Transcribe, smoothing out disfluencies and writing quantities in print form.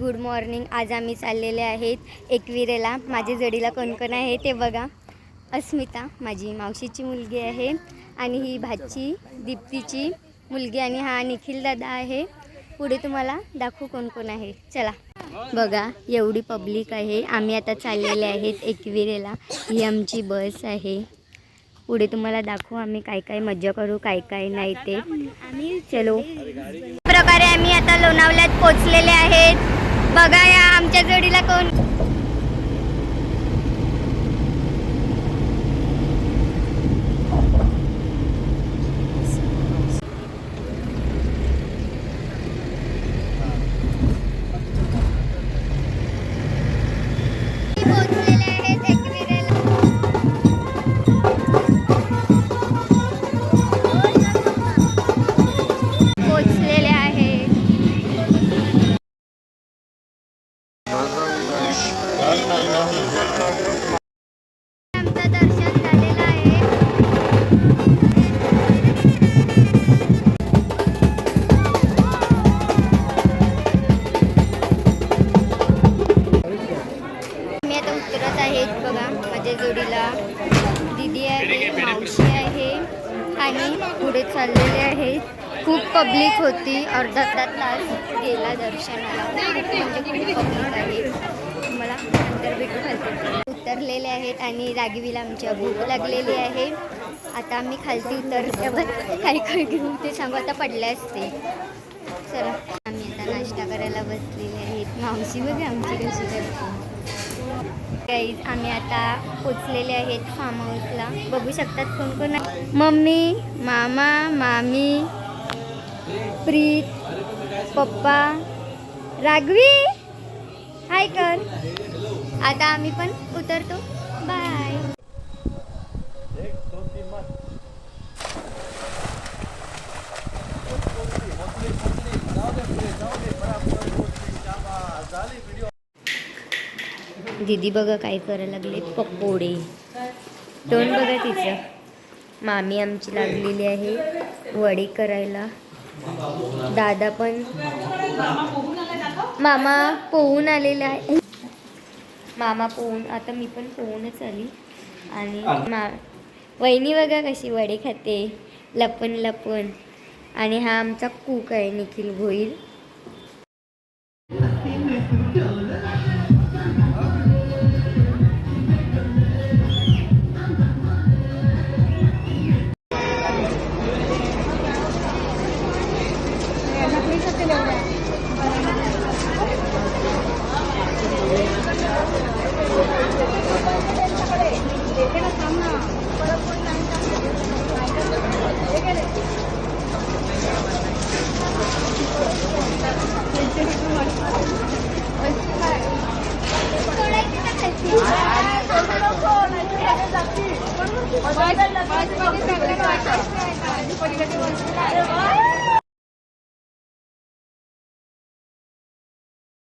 Good morning. आज आम्ही चाललेले आहेत एकविरेला. माझ्या जोडीला कोण कोण आहे ते बघा. अस्मिता माझी मावशीची मुलगी आहे आणि ही भाची दीप्तीची मुलगी आणि हा निखिल दादा आहे. पुढे तुम्हाला दाखवू कोण कोण आहे. चला बघा, एवढी पब्लिक आहे. आम्ही आता चाललेले आहेत एकविरेला. ही आमची बस आहे. पुढे तुम्हाला दाखवू आम्ही काय काय मज्जा करू, काय काय नाही ते. चलो. प्रकारे आम्ही आता लोणावळ्यात पोचलेले आहेत. बघा या आमच्या जोडीला कोण. बघा माझ्या जोडीला दीदी आहे, मावशी आहे आणि पुढे चाललेले आहे. खूप पब्लिक होती. अर्धा तास गेला दर्शनाला. म्हणजे खूप पब्लिक आहे. मला नंतर भेटू घालते. उतरलेले आहेत आणि राघवीला आमच्या भूक लागलेली आहे. आता आम्ही खालती उतरल्यावर काही काही घेऊन ते सांगू. आता पडले असते. चला आम्ही आता नाश्ता करायला बसलेले आहेत. मावशी बघा आमची कशी करते. गाईज आम्ही आता पोचलेले आहेत फार्म हाऊसला. बघू शकतात कोण कोण आहे. मम्मी, मामा, मामी, प्रीत, पप्पा, राघवी हाय कर. आता आम्ही पण उतरतो. बाय. दीदी बघा काय करायला लागले. पकोडे. तोंड बघा तिचं. मामी आमची लागलेली आहे वडे करायला. दादा पण. मामा पोहून आलेला आहे. मामा पोहून. आता मी पण पोहूनच आली. आणि वहिनी बघा कशी वडे खाते लपून लपून. आणि हा आमचा कूक आहे निखिल भोईर.